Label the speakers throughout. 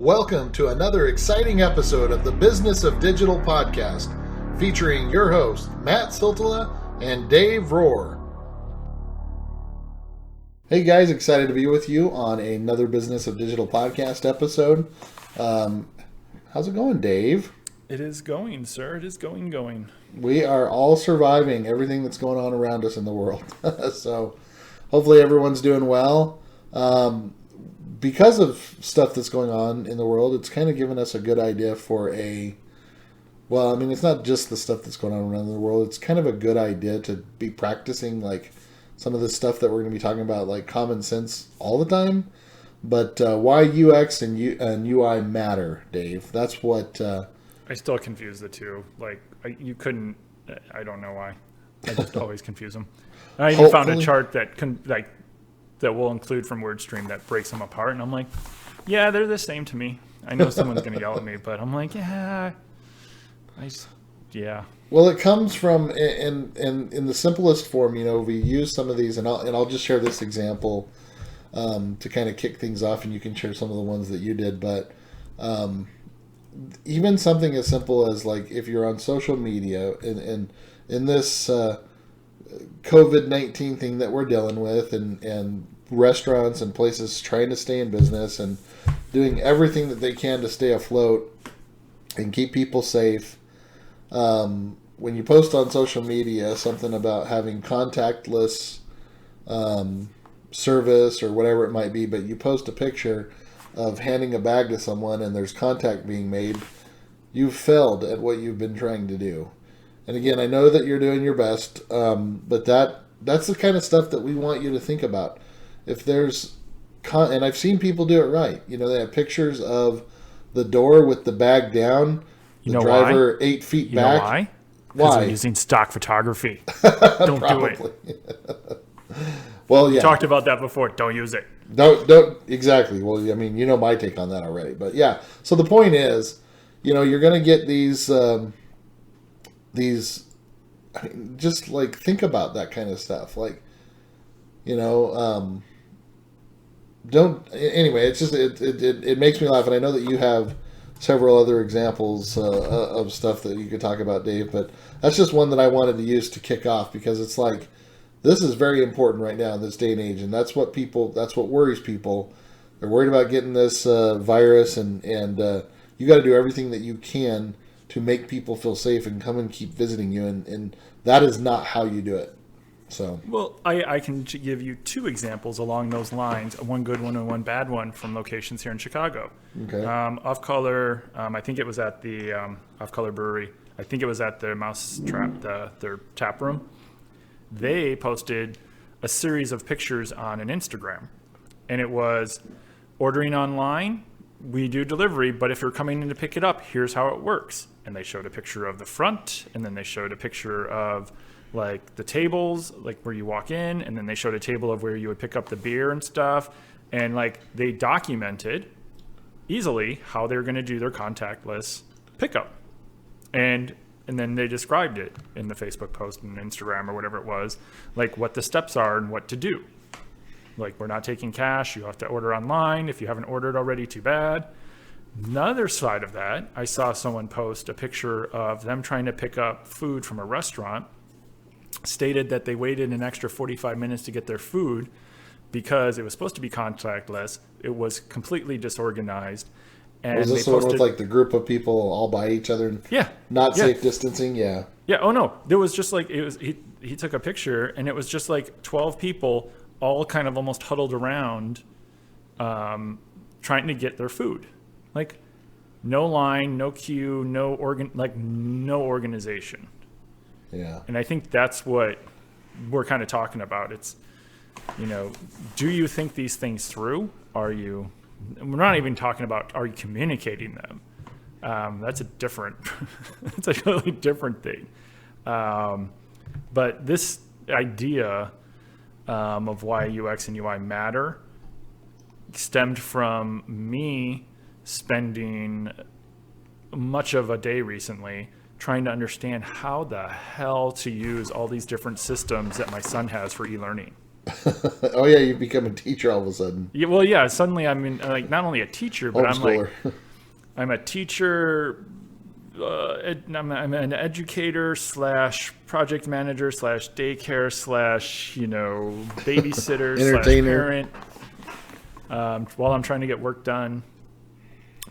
Speaker 1: Welcome to another exciting episode of the Business of Digital podcast, featuring your hosts, Matt Siltala and Dave Rohr. Hey guys, excited to be with you on another Business of Digital podcast episode. How's it going, Dave?
Speaker 2: It is going, sir. It is going.
Speaker 1: We are all surviving everything that's going on around us in the world. So hopefully everyone's doing well. Because of stuff that's going on in the world, it's kind of given us a good idea for it's not just the stuff that's going on around the world. It's kind of a good idea to be practicing like some of the stuff that we're going to be talking about, like common sense all the time. But why UX and UI matter, Dave? That's what...
Speaker 2: I still confuse the two. You couldn't... I don't know why. I just always confuse them. I even found a chart that that we'll include from WordStream that breaks them apart. And I'm like, yeah, they're the same to me. I know someone's going to yell at me, but I'm like, yeah.
Speaker 1: Well, it comes from, in the simplest form, we use some of these, and I'll just share this example to kind of kick things off, and you can share some of the ones that you did. But even something as simple as like if you're on social media and in this COVID-19 thing that we're dealing with, and restaurants and places trying to stay in business and doing everything that they can to stay afloat and keep people safe. When you post on social media something about having contactless service or whatever it might be, but you post a picture of handing a bag to someone and there's contact being made, you've failed at what you've been trying to do. And again, I know that you're doing your best, but that's the kind of stuff that we want you to think about. If there's, and I've seen people do it right. They have pictures of the door with the bag down, the driver 8 feet back.
Speaker 2: Know why? Because I'm using stock photography. Don't do it.
Speaker 1: Well, yeah.
Speaker 2: We talked about that before. Don't use it.
Speaker 1: Don't exactly. Well, my take on that already. But yeah, so the point is, you're going to get these, just like think about that kind of stuff. Like, anyway, it's just, it makes me laugh. And I know that you have several other examples of stuff that you could talk about, Dave, but that's just one that I wanted to use to kick off, because it's like, this is very important right now in this day and age. And that's what worries people. They're worried about getting this virus, and you got to do everything that you can to make people feel safe and come and keep visiting you. And that is not how you do it. So,
Speaker 2: well, I can give you two examples along those lines, one good one and one bad one from locations here in Chicago.
Speaker 1: Okay.
Speaker 2: Off Color, I think it was at the Off Color Brewery. I think it was at the Mousetrap, their tap room. They posted a series of pictures on an Instagram, and it was ordering online. We do delivery, but if you're coming in to pick it up, here's how it works. And they showed a picture of the front, and then they showed a picture of like the tables, like where you walk in, and then they showed a table of where you would pick up the beer and stuff. And like they documented easily how they're going to do their contactless pickup. And then they described it in the Facebook post and Instagram or whatever it was, like what the steps are and what to do. Like, we're not taking cash. You have to order online. If you haven't ordered already, too bad. Another side of that, I saw someone post a picture of them trying to pick up food from a restaurant, stated that they waited an extra 45 minutes to get their food because it was supposed to be contactless. It was completely disorganized. And
Speaker 1: was this the one with like the group of people all by each other and not safe distancing? Yeah. Yeah.
Speaker 2: Oh no, there was just like, it was, he took a picture and it was just like 12 people all kind of almost huddled around, trying to get their food. Like no line, no queue, no organization.
Speaker 1: Yeah.
Speaker 2: And I think that's what we're kind of talking about. It's, do you think these things through? We're not even talking about, are you communicating them? That's it's a totally different thing. But this idea of why UX and UI matter stemmed from me spending much of a day recently trying to understand how the hell to use all these different systems that my son has for e-learning.
Speaker 1: Oh yeah, you become a teacher all of a sudden.
Speaker 2: Yeah, well, yeah. Suddenly, I'm in, like not only a teacher, but
Speaker 1: Homeschooler.
Speaker 2: I'm a teacher. I'm an educator slash project manager slash daycare slash babysitter slash
Speaker 1: Entertainer.
Speaker 2: parent. While I'm trying to get work done,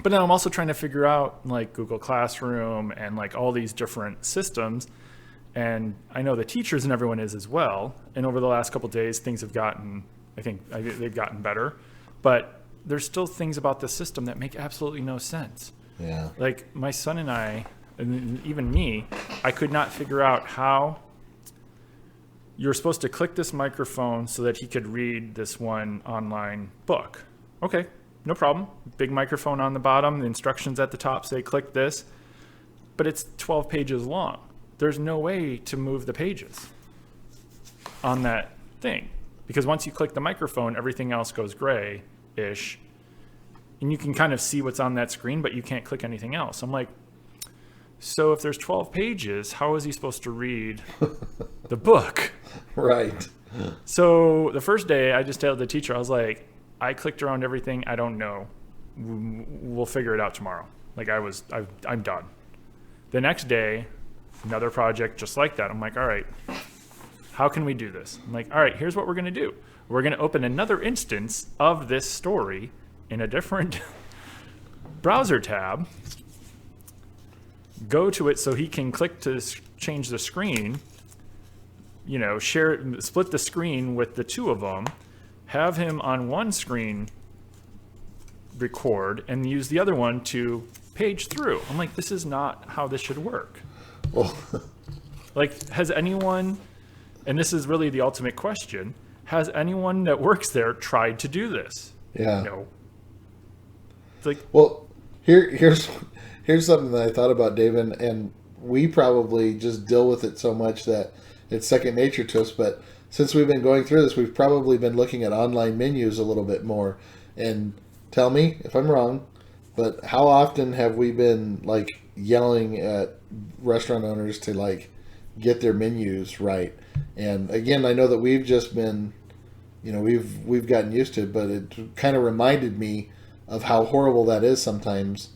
Speaker 2: but then I'm also trying to figure out like Google Classroom and like all these different systems. And I know the teachers and everyone is as well. And over the last couple of days, things have gotten, they've gotten better. But there's still things about the system that make absolutely no sense.
Speaker 1: Yeah.
Speaker 2: Like my son and I, and even me, I could not figure out how you're supposed to click this microphone so that he could read this one online book. Okay, no problem. Big microphone on the bottom, the instructions at the top say click this, but it's 12 pages long. There's no way to move the pages on that thing, because once you click the microphone, everything else goes gray-ish, and you can kind of see what's on that screen, but you can't click anything else. I'm like, so if there's 12 pages, how is he supposed to read the book?
Speaker 1: Right.
Speaker 2: So the first day, I just told the teacher, I was like, I clicked around everything. I don't know. We'll figure it out tomorrow. Like I'm done. The next day, another project just like that. I'm like, all right, how can we do this? I'm like, all right, here's what we're going to do. We're going to open another instance of this story in a different browser tab, go to it so he can click to change the screen, split the screen with the two of them, have him on one screen record and use the other one to page through. I'm like, this is not how this should work.
Speaker 1: Well,
Speaker 2: Like, has anyone, and this is really the ultimate question, has anyone that works there tried to do this?
Speaker 1: yeah.
Speaker 2: No. It's like,
Speaker 1: Well, here's something that I thought about, Dave, and we probably just deal with it so much that it's second nature to us. But since we've been going through this, we've probably been looking at online menus a little bit more. And tell me if I'm wrong, but how often have we been like yelling at restaurant owners to like get their menus right? And again, I know that we've just been, we've gotten used to it, but it kind of reminded me of how horrible that is sometimes,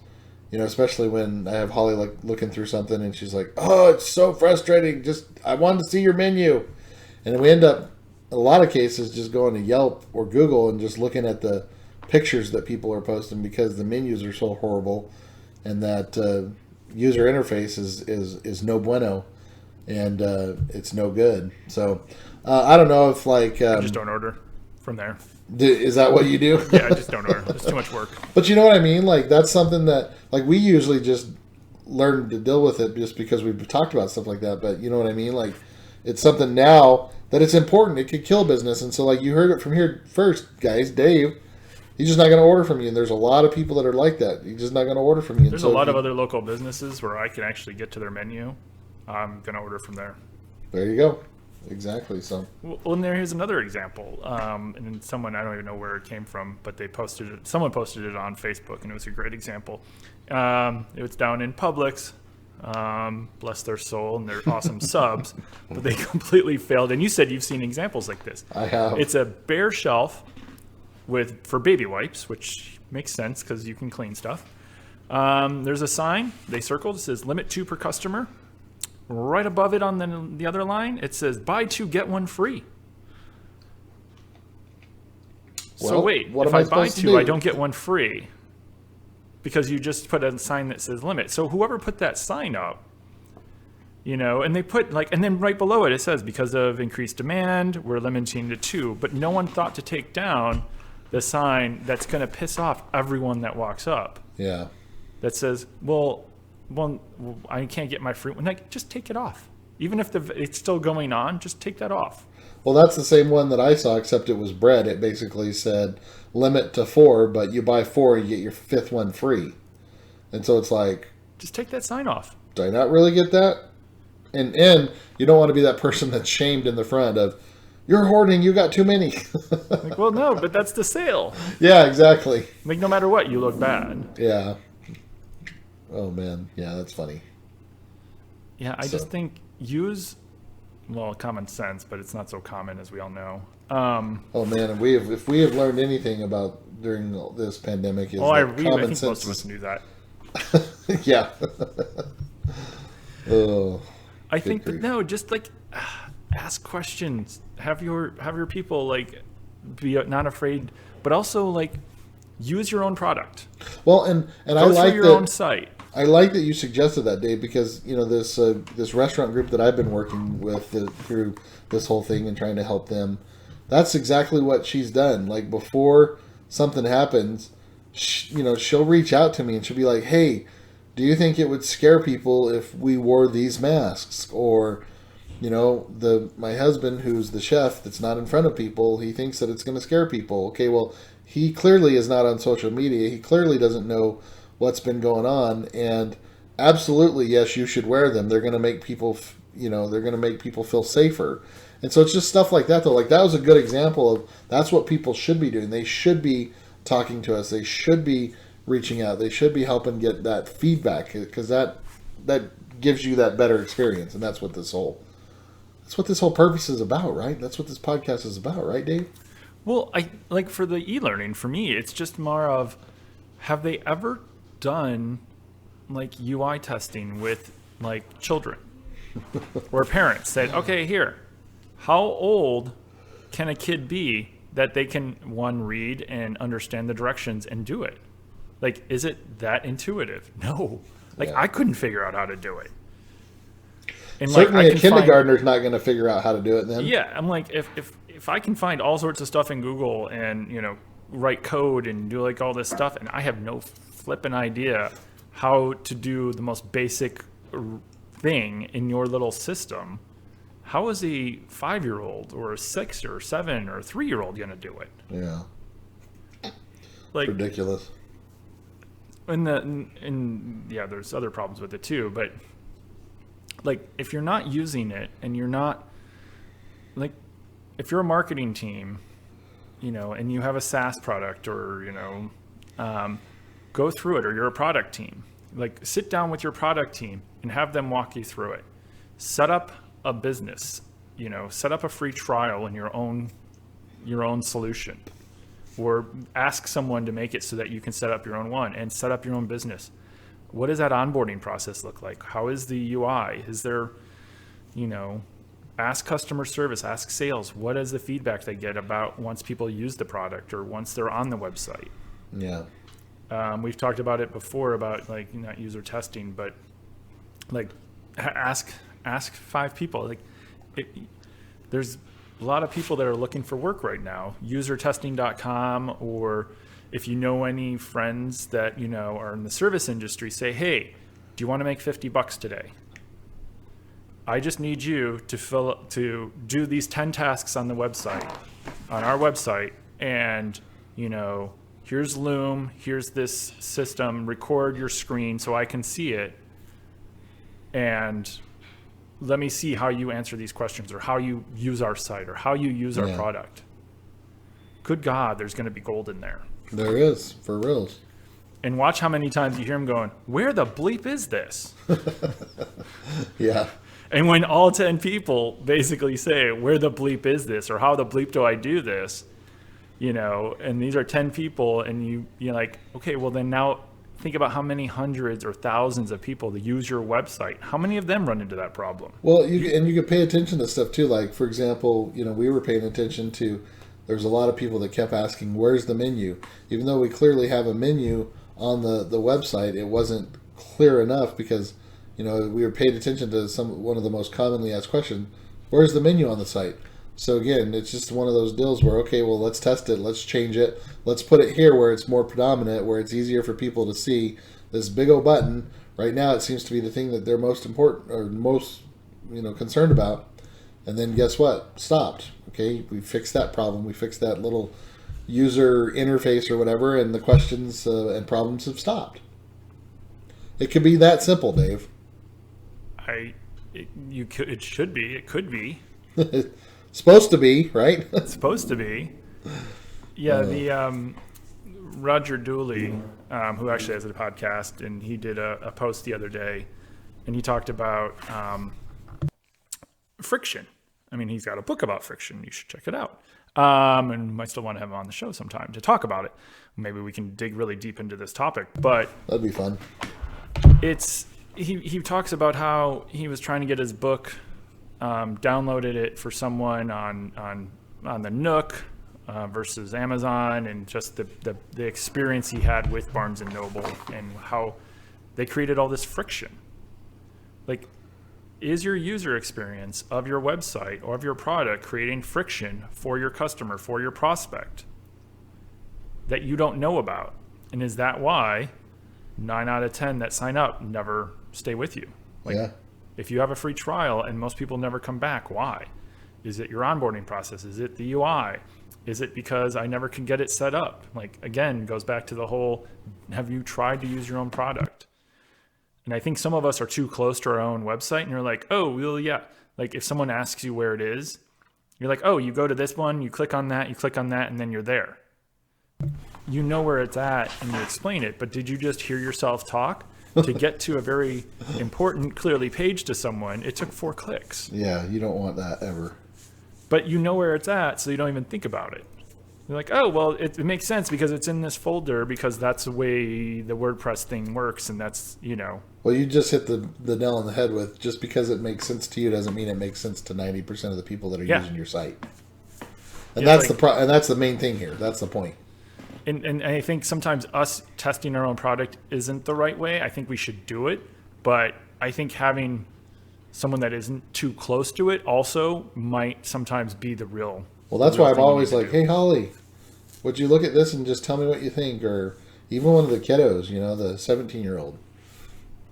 Speaker 1: especially when I have Holly looking through something and she's like, oh, it's so frustrating. Just, I wanted to see your menu. And we end up, in a lot of cases, just going to Yelp or Google and just looking at the pictures that people are posting because the menus are so horrible and that user interface is no bueno and it's no good. So I don't know if
Speaker 2: I just don't order from there.
Speaker 1: Is that what you do?
Speaker 2: Yeah, I just don't order. It's too much work.
Speaker 1: But you know what I mean? Like, that's something that, like, we usually just learn to deal with it just because we've talked about stuff like that. But you know what I mean? Like, it's something now that it's important. It could kill business. And so, like, you heard it from here first, guys. Dave, he's just not going to order from you. And there's a lot of people that are like that. He's just not going to order from you.
Speaker 2: There's a lot of other local businesses where I can actually get to their menu. I'm going to order from there.
Speaker 1: There you go. Exactly. So,
Speaker 2: well, and here's another example. And someone, I don't even know where it came from, but someone posted it on Facebook, and it was a great example. It was down in Publix, bless their soul and their awesome subs, but they completely failed. And you said you've seen examples like this.
Speaker 1: I have.
Speaker 2: It's a bare shelf for baby wipes, which makes sense because you can clean stuff. There's a sign they circled. It says limit 2 per customer. Right above it on the other line, it says buy 2, get 1 free.
Speaker 1: Well,
Speaker 2: so wait,
Speaker 1: what
Speaker 2: if
Speaker 1: am I
Speaker 2: I buy
Speaker 1: supposed to
Speaker 2: 2,
Speaker 1: do?
Speaker 2: I don't get 1 free because you just put a sign that says limit. So whoever put that sign up, and they put and then right below it says because of increased demand, we're limiting to 2. But no one thought to take down the sign that's going to piss off everyone that walks up.
Speaker 1: Yeah.
Speaker 2: That says, well, I can't get my free one. Like, just take it off. Even if it's still going on, just take that off.
Speaker 1: Well, that's the same one that I saw, except it was bread. It basically said limit to 4, but you buy 4, you get your 5th one free. And so it's like,
Speaker 2: just take that sign off.
Speaker 1: do I not really get that? And you don't want to be that person that's shamed in the front of, you're hoarding, you got too many.
Speaker 2: Like, well, no, but that's the sale.
Speaker 1: Yeah, exactly.
Speaker 2: Like, no matter what, you look bad.
Speaker 1: Yeah. Oh, man. Yeah, that's funny.
Speaker 2: Yeah, I just think use well, common sense, but it's not so common as we all know.
Speaker 1: Oh man, and if we have learned anything about during this pandemic is
Speaker 2: Well, I
Speaker 1: that common
Speaker 2: think
Speaker 1: sense
Speaker 2: most of us knew that.
Speaker 1: yeah. Oh,
Speaker 2: I think,
Speaker 1: grief.
Speaker 2: but no, just like ask questions. Have your people like be not afraid, but also like use your own product.
Speaker 1: Well, and I
Speaker 2: Go
Speaker 1: like
Speaker 2: through your own site.
Speaker 1: I like that you suggested that, Dave, because this restaurant group that I've been working with through this whole thing and trying to help them. That's exactly what she's done. Like before something happens, she'll reach out to me and she'll be like, "Hey, do you think it would scare people if we wore these masks?" Or, my husband, who's the chef, that's not in front of people, he thinks that it's going to scare people. Okay, well, he clearly is not on social media. He clearly doesn't know what's been going on, and absolutely, yes, you should wear them. They're going to make people, feel safer. And so it's just stuff like that, though. Like that was a good example of that's what people should be doing. They should be talking to us. They should be reaching out. They should be helping get that feedback, because that gives you that better experience, and that's what this whole purpose is about, right? That's what this podcast is about, right, Dave?
Speaker 2: Well, I like for the e-learning, for me, it's just more of, have they ever done like UI testing with like children where parents said, okay, here, how old can a kid be that they can, one, read and understand the directions and do it? Like, is it that intuitive? No. Like,
Speaker 1: Yeah.
Speaker 2: I couldn't figure out how to do it. And
Speaker 1: Certainly
Speaker 2: like,
Speaker 1: a kindergartner's not going to figure out how to do it then.
Speaker 2: yeah, I'm like, if I can find all sorts of stuff in Google and, write code and do like all this stuff, and I have no flipping idea how to do the most basic thing in your little system, how is a 5-year-old or a 6 or 7 or 3-year-old going to do it?
Speaker 1: Yeah.
Speaker 2: Like,
Speaker 1: Ridiculous.
Speaker 2: and yeah, there's other problems with it too, but like if you're not using it and you're not like, if you're a marketing team, and you have a SaaS product or, go through it, or you're a product team, like sit down with your product team and have them walk you through it. Set up a business, set up a free trial in your own solution, or ask someone to make it so that you can set up your own one and set up your own business. What does that onboarding process look like? How is the UI? Is there, ask customer service, ask sales. What is the feedback they get about once people use the product or once they're on the website?
Speaker 1: Yeah.
Speaker 2: We've talked about it before about like not user testing, but like ask 5 people. Like there's a lot of people that are looking for work right now. Usertesting.com, or if you know any friends that are in the service industry, say, hey, do you want to make $50 today? I just need you to do these 10 tasks on our website, and here's Loom, here's this system, record your screen so I can see it, and let me see how you answer these questions, or how you use our site, or how you use our product. Good God, there's going to be gold in there.
Speaker 1: There is, for reals.
Speaker 2: And watch how many times you hear him going, where the bleep is this?
Speaker 1: Yeah.
Speaker 2: And when all 10 people basically say, where the bleep is this, or how the bleep do I do this, and these are 10 people, and you're like, okay, well then now think about how many hundreds or thousands of people that use your website. How many of them run into that problem?
Speaker 1: Well, you could pay attention to stuff too. Like, for example, we were paying attention to, there's a lot of people that kept asking, where's the menu? Even though we clearly have a menu on the website, it wasn't clear enough because, we were paying attention to one of the most commonly asked questions, where's the menu on the site? So again, it's just one of those deals where, okay, well, let's test it. Let's change it. Let's put it here where it's more predominant, where it's easier for people to see this big old button. Right now, it seems to be the thing that they're most important or most, concerned about. And then guess what? Stopped. Okay, we fixed that problem. We fixed that little user interface or whatever, and the questions and problems have stopped. It could be that simple, Dave.
Speaker 2: It should be. It could be.
Speaker 1: Supposed to be, right?
Speaker 2: It's supposed to be. Yeah, the Roger Dooley, who actually has a podcast, and he did a post the other day, and he talked about friction. I mean, he's got a book about friction. You should check it out. And we might still want to have him on the show sometime to talk about it. Maybe we can dig really deep into this topic, but
Speaker 1: that'd be fun.
Speaker 2: He talks about how he was trying to get his book, downloaded it for someone on the Nook versus Amazon, and just the experience he had with Barnes and Noble and how they created all this friction. Like, is your user experience of your website or of your product creating friction for your customer, for your prospect that you don't know about? And is that why 9 out of 10 that sign up never stay with you? Like,
Speaker 1: yeah.
Speaker 2: If you have a free trial and most people never come back, why? Is it your onboarding process? Is it the UI? Is it because I never can get it set up? Like, again, goes back to the whole, have you tried to use your own product? And I think some of us are too close to our own website and you're like, oh, well, yeah. Like, if someone asks you where it is, you're like, oh, you go to this one, you click on that, and then you're there. You know where it's at and you explain it, but did you just hear yourself talk? To get to a very important, clearly page to someone, it took 4 clicks.
Speaker 1: Yeah, you don't want that ever.
Speaker 2: But you know where it's at, so you don't even think about it. You're like, oh, well, it makes sense because it's in this folder because that's the way the WordPress thing works, and that's,
Speaker 1: Well, you just hit the nail on the head with, just because it makes sense to you doesn't mean it makes sense to 90% of the people that are using your site. And that's and that's the main thing here. That's the point.
Speaker 2: And I think sometimes us testing our own product isn't the right way. I think we should do it, but I think having someone that isn't too close to it also might sometimes be the real.
Speaker 1: Well, that's why I'm always like, hey, Holly, would you look at this and just tell me what you think? Or even one of the kiddos, the 17-year-old.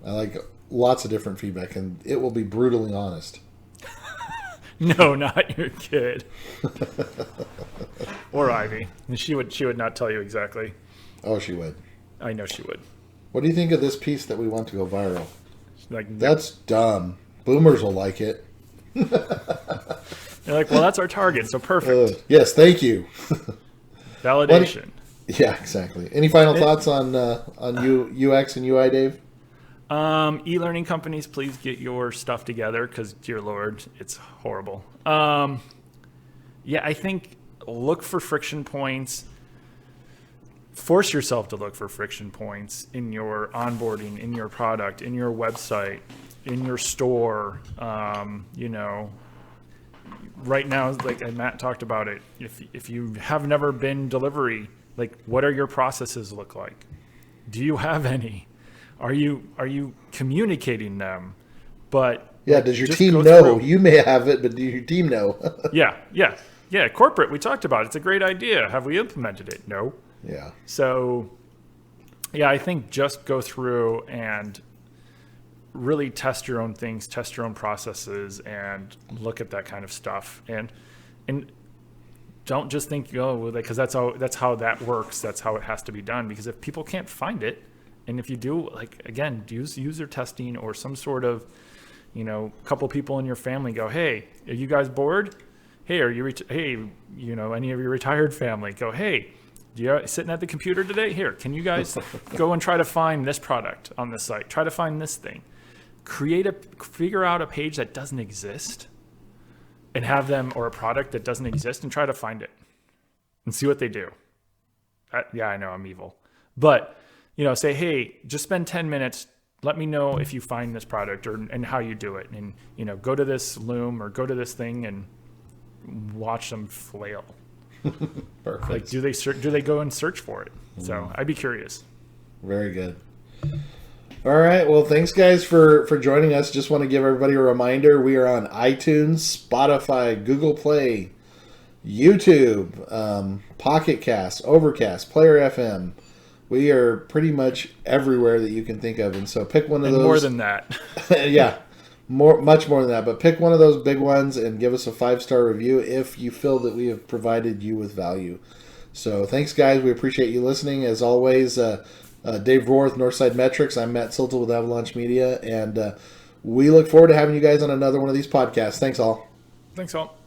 Speaker 1: I like lots of different feedback, and it will be brutally honest.
Speaker 2: No, not your kid. Or Ivy. She would not tell you exactly.
Speaker 1: Oh, she would.
Speaker 2: I know she would.
Speaker 1: What do you think of this piece that we want to go viral?
Speaker 2: Like,
Speaker 1: that's dumb. Boomers will like it.
Speaker 2: You're like, well, that's our target, so perfect.
Speaker 1: Yes, thank you.
Speaker 2: Validation.
Speaker 1: Yeah, exactly. Any final thoughts on UX and UI, Dave?
Speaker 2: E-learning companies, please get your stuff together because, dear Lord, it's horrible. I think look for friction points. Force yourself to look for friction points in your onboarding, in your product, in your website, in your store. Right now, like Matt talked about it, if you have never been delivery, like, what are your processes look like? Do you have any? Are you communicating them? But
Speaker 1: yeah, does your team know? You may have it, but do your team know?
Speaker 2: Yeah. Corporate, we talked about it. It's a great idea. Have we implemented it? No.
Speaker 1: Yeah.
Speaker 2: So, yeah, I think just go through and really test your own things, test your own processes, and look at that kind of stuff. And don't just think, because that's how that works. That's how it has to be done. Because if people can't find it, and if you do, like, again, use user testing or some sort of, couple people in your family go, hey, are you guys bored? Hey, any of your retired family go, hey, you sitting at the computer today? Here, can you guys go and try to find this product on this site? Try to find this thing. Figure out a page that doesn't exist and have them, or a product that doesn't exist, and try to find it and see what they do. I know I'm evil, but say, hey, just spend 10 minutes. Let me know if you find this product and how you do it. And, go to this Loom or go to this thing and watch them flail.
Speaker 1: Perfect.
Speaker 2: Like, do they go and search for it? So I'd be curious.
Speaker 1: Very good. All right. Well, thanks, guys, for joining us. Just want to give everybody a reminder. We are on iTunes, Spotify, Google Play, YouTube, Pocket Cast, Overcast, Player FM. We are pretty much everywhere that you can think of. And so pick one of those.
Speaker 2: More than that.
Speaker 1: Yeah. Much more than that. But pick one of those big ones and give us a 5-star review if you feel that we have provided you with value. So thanks, guys. We appreciate you listening. As always, Dave Rohr with Northside Metrics. I'm Matt Siltel with Avalanche Media. And we look forward to having you guys on another one of these podcasts. Thanks, all.
Speaker 2: Thanks, all.